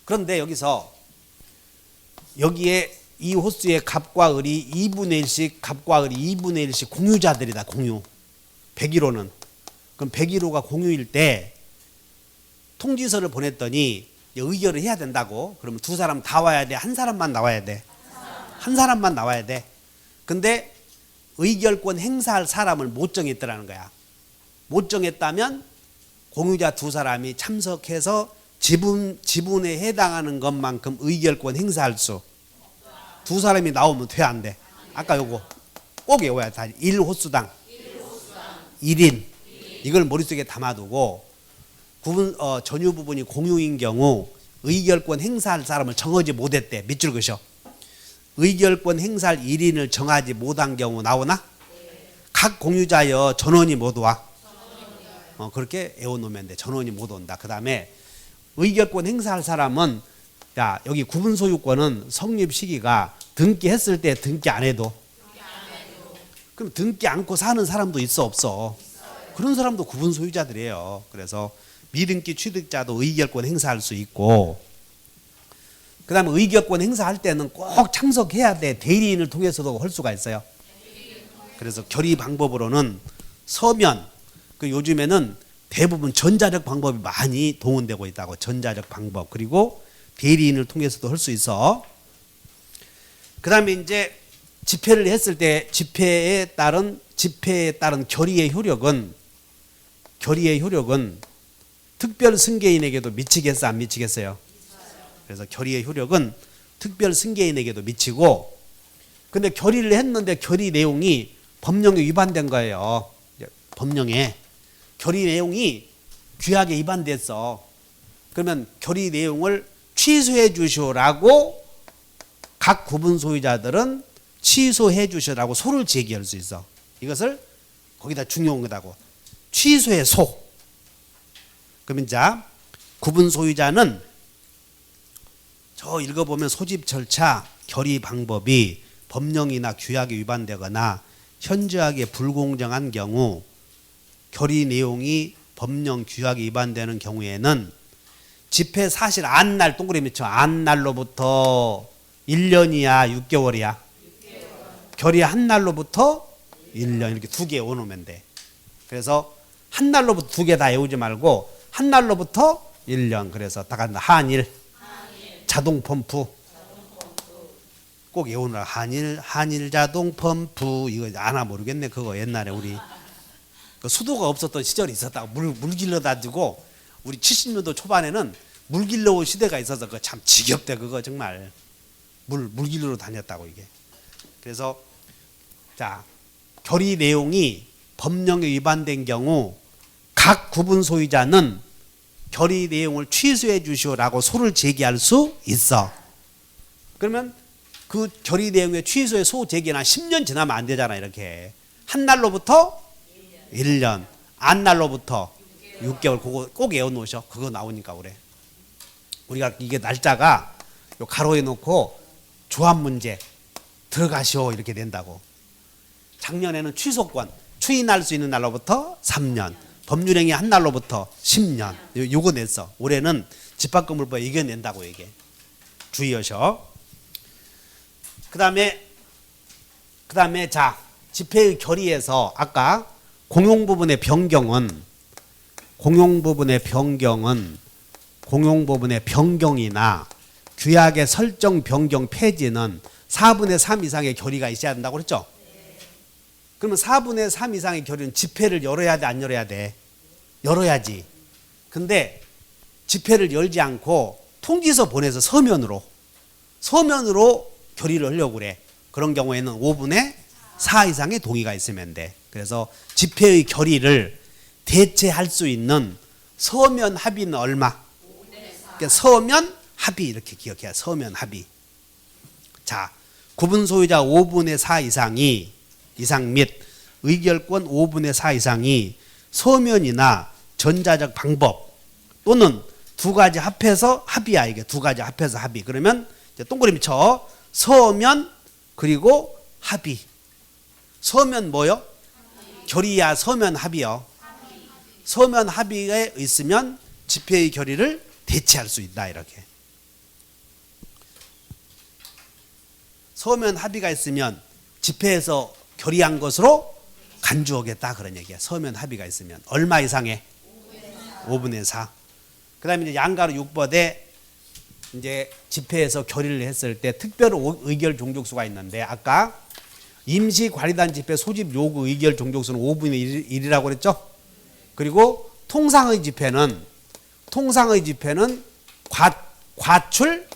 그런데 여기서 여기에 이 호수의 갑과 을이 2분의 1씩 갑과 을이 2분의 1씩 공유자들이다. 공유 101호는. 그럼 101호가 공유일 때 통지서를 보냈더니 의결을 해야 된다고. 그러면 두 사람 다 와야 돼? 한 사람만 나와야 돼? 한 사람만 나와야 돼. 근데 의결권 행사할 사람을 못 정했더라는 거야. 못 정했다면 공유자 두 사람이 참석해서 지분에 해당하는 것만큼 의결권 행사할 수. 두 사람이 나오면 돼, 안 돼? 아까 요거 꼭 외워야 돼. 1호수당 1인. 이걸 머릿속에 담아두고 전유 부분이 공유인 경우 의결권 행사할 사람을 정하지 못했대. 밑줄 그셔. 의결권 행사할 1인을 정하지 못한 경우 나오나? 각 공유자여 전원이 못 와. 그렇게 외워놓으면 돼. 전원이 못 온다. 그 다음에 의결권 행사할 사람은 야, 여기 구분 소유권은 성립 시기가 등기했을 때 등기 안 해도. 그럼 등기 않고 사는 사람도 있어 없어? 그런 사람도 구분 소유자들이에요. 그래서 미등기 취득자도 의결권 행사할 수 있고, 그 다음에 의결권 행사할 때는 꼭 참석해야 돼. 대리인을 통해서도 할 수가 있어요. 그래서 결의 방법으로는 서면, 요즘에는 대부분 전자적 방법이 많이 동원되고 있다고. 전자적 방법. 그리고 대리인을 통해서도 할 수 있어. 그 다음에 이제 집회를 했을 때 집회에 따른 결의의 효력은 특별 승계인에게도 미치겠어, 안 미치겠어요? 그래서 결의의 효력은 특별 승계인에게도 미치고, 근데 결의를 했는데 결의 내용이 법령에 위반된 거예요. 법령에 결의 내용이 규약에 위반됐어. 그러면 결의 내용을 취소해 주시오라고 각 구분 소유자들은 취소해 주시라고 소를 제기할 수 있어. 이것을 거기다 중요한 거다고. 취소의 소. 그러면 자, 구분 소유자는 저 읽어보면 소집 절차, 결의 방법이 법령이나 규약에 위반되거나 현저하게 불공정한 경우, 결의 내용이 법령, 규약에 위반되는 경우에는 집회 사실 안날, 동그라미 쳐. 안날로부터 1년이야 6개월이야? 결의 한 날로부터 1년. 이렇게 두 개 외워놓으면 돼. 그래서 한 날로부터 두 개 다 외우지 말고 한 날로부터 1년. 그래서 다 간다. 한일, 자동 펌프. 꼭 외우느라. 한일 자동 펌프. 이거 아나 모르겠네. 그거 옛날에 우리 수도가 없었던 시절이 있었다고. 물 길러다주고 우리 70년도 초반에는 물 길러온 시대가 있어서 그거 참 지겹대. 그거 정말 물 길러러 다녔다고 이게. 그래서 자, 결의 내용이 법령에 위반된 경우 각 구분 소유자는 결의 내용을 취소해 주시오라고 소를 제기할 수 있어. 그러면 그 결의 내용의 취소의 소재기나 10년 지나면 안 되잖아. 이렇게 한 날로부터 1년, 안 날로부터 6개월. 그거 꼭 외워놓으셔. 그거 나오니까 그래. 우리가 이게 날짜가 요 가로에 놓고 조합 문제 들어가시오 이렇게 된다고. 작년에는 취소권 추인할 수 있는 날로부터 3년, 법률행위 한 날로부터 10년 요거 냈어. 올해는 집합건물법 이겨낸다고 이게. 주의하셔. 그 다음에 자 집회의 결의에서 아까 공용부분의 변경이나 규약의 설정 변경 폐지는 4분의 3 이상의 결의가 있어야 된다고 그랬죠? 그러면 4분의 3 이상의 결의는 집회를 열어야 돼, 안 열어야 돼? 열어야지. 근데 집회를 열지 않고 통지서 보내서 서면으로 결의를 하려고 그래. 그런 경우에는 5분의 4 이상의 동의가 있으면 돼. 그래서 집회의 결의를 대체할 수 있는 서면 합의는 얼마? 그러니까 서면 합의 이렇게 기억해야. 서면 합의. 자, 구분 소유자 5분의 4 이상 및 의결권 5분의 4 이상이 서면이나 전자적 방법 또는 두 가지 합해서 합의야. 이게 두 가지 합해서 합의. 그러면 이제 동그라미 쳐. 서면 그리고 합의. 서면 뭐요? 결의야. 서면 합의요. 서면 합의에 있으면 집회의 결의를 대체할 수 있다. 이렇게. 서면 합의가 있으면 집회에서 결의한 것으로 간주하겠다. 그런 얘기야. 서면 합의가 있으면. 얼마 이상의? 5분의 4. 그 다음에 이제 양가로 6번에 이제 집회에서 결의를 했을 때 특별 의결 종족수가 있는데 아까 임시관리단 집회 소집 요구 의결 종족수는 5분의 1이라고 그랬죠? 그리고 통상의 집회는 과출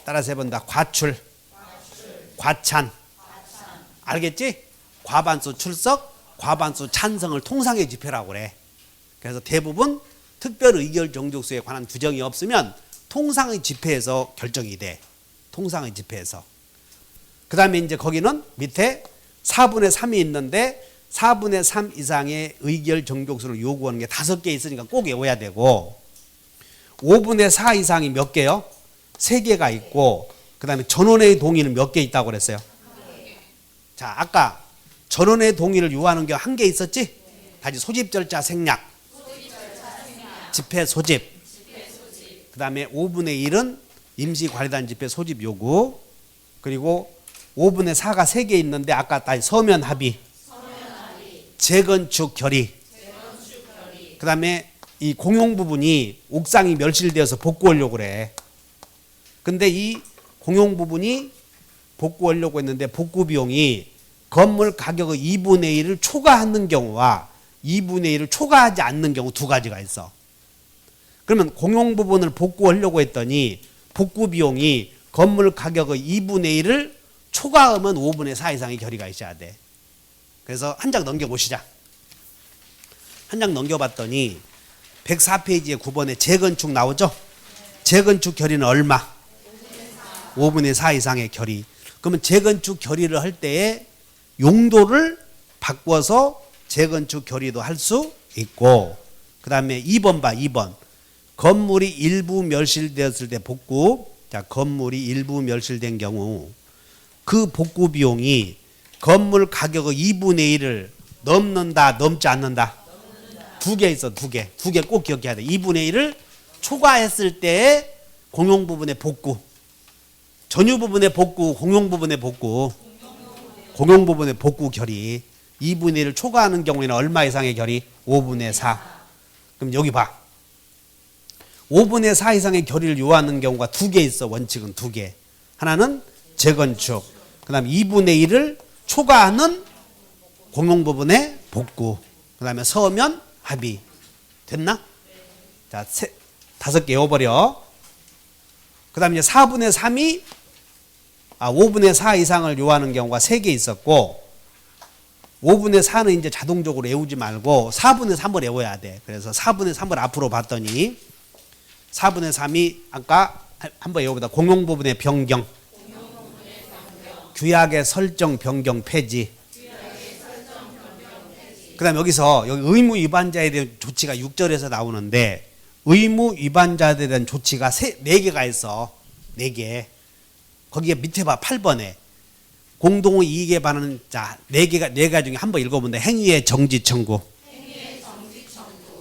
따라서 해본다. 과찬 알겠지? 과반수 출석, 과반수 찬성을 통상의 집회라고 그래. 그래서 대부분 특별 의결 종족수에 관한 규정이 없으면 통상의 집회에서 결정이 돼. 통상의 집회에서. 그 다음에 이제 거기는 밑에 4분의 3이 있는데 4분의 3 이상의 의결 종족수를 요구하는 게 5개 있으니까 꼭 외워야 되고 5분의 4 이상이 몇 개요? 3개가 있고 그 다음에 전원의 동의는 몇 개 있다고 그랬어요? 자, 아까 전원의 동의를 요하는 게 한 개 있었지? 다시 소집 절차 생략. 집회 소집. 그 다음에 5분의 1은 임시관리단 집회 소집 요구. 그리고 5분의 4가 3개 있는데 아까 다시 서면 합의. 재건축 결의. 그 다음에 이 공용 부분이 옥상이 멸실되어서 복구하려고 그래. 근데 이 공용 부분이 복구하려고 했는데 복구 비용이 건물 가격의 2분의 1을 초과하는 경우와 2분의 1을 초과하지 않는 경우 두 가지가 있어. 그러면 공용 부분을 복구하려고 했더니 복구 비용이 건물 가격의 2분의 1을 초과하면 5분의 4 이상의 결의가 있어야 돼. 그래서 한 장 넘겨보시자. 한 장 넘겨봤더니 104페이지에 9번에 재건축 나오죠? 재건축 결의는 얼마? 5분의 4 이상의 결의. 그러면 재건축 결의를 할 때에 용도를 바꿔서 재건축 결의도 할 수 있고 그 다음에 2번 봐. 2번. 건물이 일부 멸실되었을 때 복구. 자, 건물이 일부 멸실된 경우 그 복구 비용이 건물 가격의 2분의 1을 넘는다, 넘지 않는다? 두 개 있어, 두 개. 두 개 꼭 기억해야 돼. 2분의 1을 초과했을 때의 공용 부분의 복구. 전유 부분의 복구, 공용 부분의 복구. 공용 부분의 복구 결의. 2분의 1을 초과하는 경우에는 얼마 이상의 결의? 5분의 4. 그럼 여기 봐. 5분의 4 이상의 결의를 요하는 경우가 두 개 있어. 원칙은 두 개. 하나는 재건축. 그 다음에 2분의 1을 초과하는 공용 부분의 복구. 그 다음에 서면 합의. 됐나? 자, 5개 외워버려. 그 다음에 이제 4분의 3이 5분의 4 이상을 요하는 경우가 3개 있었고 5분의 4는 이제 자동적으로 외우지 말고 4분의 3을 외워야 돼. 그래서 4분의 3을 앞으로 봤더니 4분의 3이 아까 한번 외워보다. 공용 부분의 변경, 규약의 설정 변경 폐지. 그다음 여기서 여기 의무 위반자에 대한 조치가 6절에서 나오는데 의무 위반자에 대한 조치가 4개가 있어. 4개. 거기에 밑에 봐 8번에 공동의 이익에 반하는 자 4개 중에 한번 읽어본다. 행위의 정지 청구,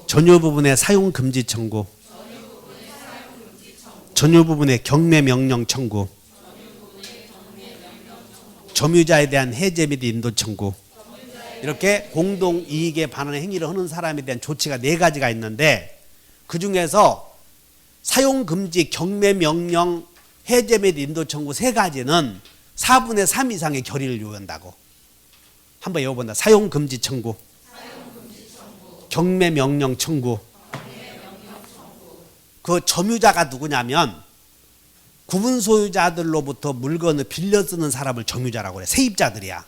전유 부분의 사용 금지 청구, 전유 부분의 경매 명령 청구, 점유자에 대한 해제 및 인도 청구. 이렇게 공동 이익에 반하는 행위를 하는 사람에 대한 조치가 4가지가 있는데 그 중에서 사용 금지, 경매 명령, 해제 및 인도 청구 3가지는 4분의 3 이상의 결의를 요한다고. 한번 외워본다. 사용 금지 청구, 경매 명령 청구. 그 점유자가 누구냐면 구분 소유자들로부터 물건을 빌려 쓰는 사람을 점유자라고 그래. 세입자들이야.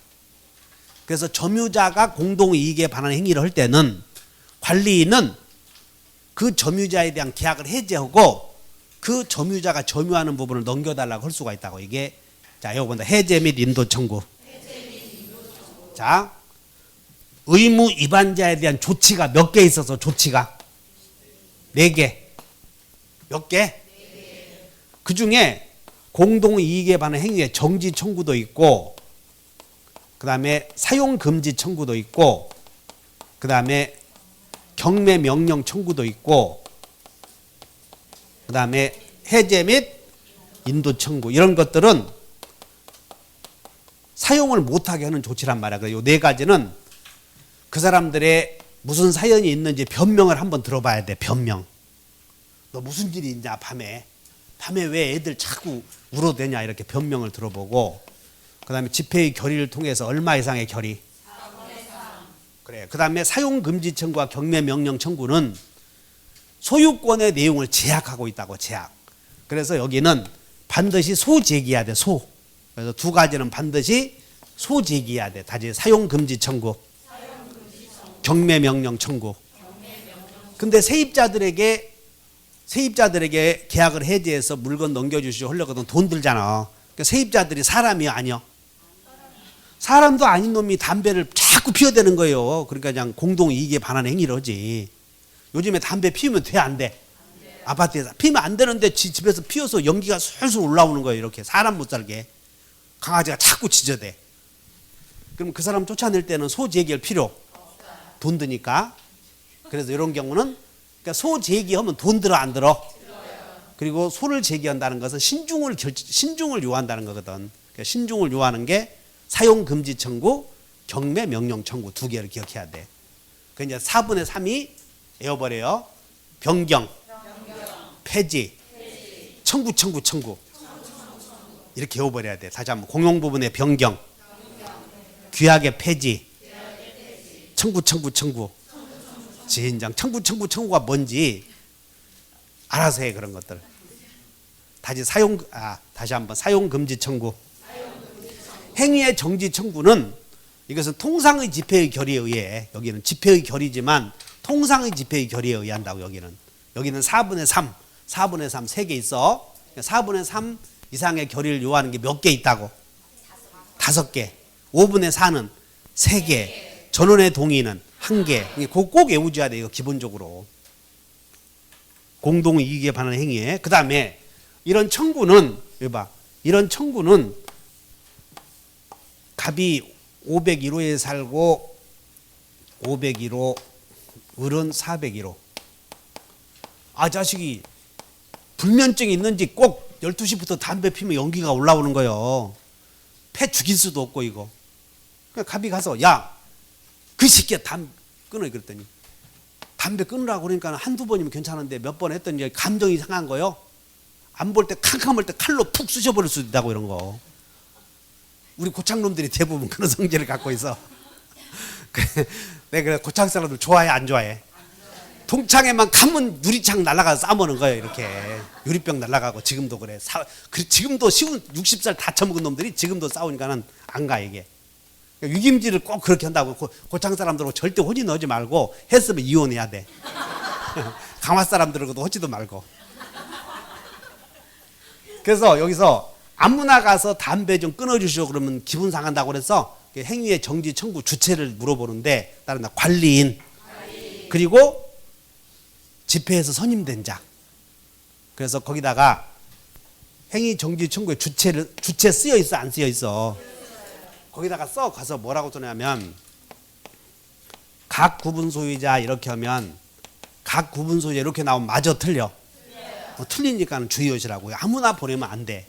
그래서 점유자가 공동 이익에 반하는 행위를 할 때는 관리인은 그 점유자에 대한 계약을 해제하고 그 점유자가 점유하는 부분을 넘겨달라고 할 수가 있다고. 이게 자 이거 본다. 해제 및 인도 청구. 자 의무 위반자에 대한 조치가 몇 개 있어서 조치가 4개. 몇 개? 그 중에 공동 이익에 반하는 행위의 정지 청구도 있고 그 다음에 사용 금지 청구도 있고 그 다음에 경매 명령 청구도 있고 그 다음에 해제 및 인도 청구. 이런 것들은 사용을 못하게 하는 조치란 말이야. 이 4가지는 그 사람들의 무슨 사연이 있는지 변명을 한번 들어봐야 돼. 변명. 너 무슨 일이 있냐 밤에 왜 애들 자꾸 울어대냐 이렇게 변명을 들어보고 그 다음에 집회의 결의를 통해서 얼마 이상의 결의? 그래. 그 다음에 사용금지 청구와 경매명령 청구는 소유권의 내용을 제약하고 있다고. 제약. 그래서 여기는 반드시 소제기해야 돼. 소. 그래서 2가지는 반드시 소제기해야 돼. 다시 사용금지 청구, 경매명령 청구. 근데 세입자들에게 계약을 해지해서 물건 넘겨주시고 하려거든 돈 들잖아. 그러니까 세입자들이 사람이 아니야. 사람도 아닌 놈이 담배를 자꾸 피워대는 거예요. 그러니까 그냥 공동 이익에 반하는 행위를 하지. 요즘에 담배 피우면 돼, 안 돼? 아파트에서 피우면 안 되는데 집에서 피워서 연기가 술술 올라오는 거예요. 이렇게 사람 못 살게. 강아지가 자꾸 짖어대. 그럼 그 사람 쫓아낼 때는 소제기할 필요. 돈 드니까. 그래서 이런 경우는 그러니까 소 제기하면 돈 들어 안 들어? 그리고 소를 제기한다는 것은 신중을 요한다는 거거든. 그러니까 신중을 요하는 게 사용 금지 청구, 경매 명령 청구 2개를 기억해야 돼. 그 이제 4분의 3이 에어버려요. 변경, 폐지, 청구. 이렇게 에어버려야 돼. 다시 한번 공용 부분의 변경, 규약의 폐지, 청구. 지인장 청구가 뭔지 알아서 해. 그런 것들. 다시 한번 사용 금지 청구. 행위의 정지 청구는 이것은 통상의 집회의 결의에 의해, 여기는 집회의 결의지만 통상의 집회의 결의에 의한다고. 여기는 4분의 3 3개 있어. 4분의 3 이상의 결의를 요하는 게 몇 개 있다고? 5개. 5분의 4는 3개. 전원의 동의는 1개. 꼭 외워줘야 돼. 이거 기본적으로. 공동 이익에 반하는 행위에. 그 다음에 이런 청구는 이런 청구는 갑이 501호에 살고 501호, 을은 401호. 자식이 불면증이 있는지 꼭 12시부터 담배 피면 연기가 올라오는 거예요. 패 죽일 수도 없고 이거. 그러니까 갑이 가서 그 새끼야 담배 끊어. 그랬더니 담배 끊으라고 그러니까 한두 번이면 괜찮은데 몇 번 했더니 감정이 상한 거예요. 안 볼 때 캄캄할 때 칼로 푹 쑤셔버릴 수도 있다고. 이런 거. 우리 고창놈들이 대부분 그런 성질을 갖고 있어. 내가 고창 사람들 좋아해 안 좋아해? 동창에만 가면 유리창 날아가서 싸먹는 거예요. 이렇게 유리병 날아가고. 지금도 그래. 지금도 60살 다 처먹은 놈들이 지금도 싸우니까는 안 가. 이게 유김질을 꼭 그렇게 한다고. 고창 사람들하고 절대 혼인 하지 말고 했으면 이혼해야 돼. 강화 사람들하고도 하지도 말고. 그래서 여기서 아무나 가서 담배 좀 끊어주시오 그러면 기분 상한다고 그래서 행위의 정지 청구 주체를 물어보는데 다른 관리인 그리고 집회에서 선임된 자. 그래서 거기다가 행위 정지 청구의 주체 쓰여 있어 안 쓰여 있어? 거기다가 써 가서 뭐라고 써냐면 각 구분 소유자 이렇게 하면 각 구분 소유자 이렇게 나오면 마저 틀려. 틀리니까는 주의하시라고요. 아무나 보내면 안 돼.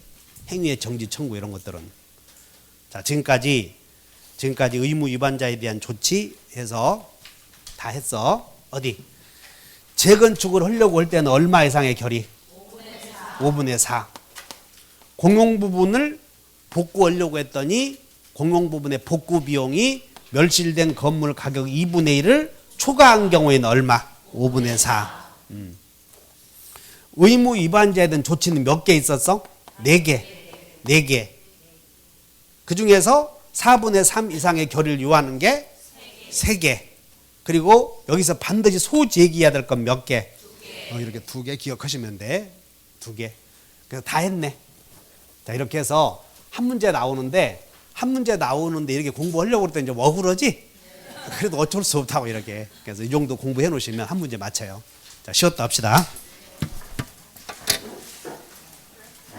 행위의 정지 청구 이런 것들은. 자, 지금까지 의무 위반자에 대한 조치해서 다 했어. 어디? 재건축을 하려고 할 때는 얼마 이상의 결의? 5분의 4. 공용 부분을 복구하려고 했더니 공용 부분의 복구 비용이 멸실된 건물 가격 2분의 1을 초과한 경우에는 얼마? 5분의 4. 의무 위반자에 대한 조치는 몇 개 있었어? 4개. 4개. 그 중에서 4분의 3 이상의 결의를 요하는 게 3개. 그리고 여기서 반드시 소제기해야 될 건 몇 개? 이렇게 2개 기억하시면 돼. 2개. 그래서 다 했네. 자, 이렇게 해서 한 문제 나오는데 이렇게 공부하려고 그럴 때 이제 억울하지? 그래도 어쩔 수 없다고 이렇게. 그래서 이 정도 공부해 놓으시면 한 문제 맞춰요. 자, 쉬었다 합시다.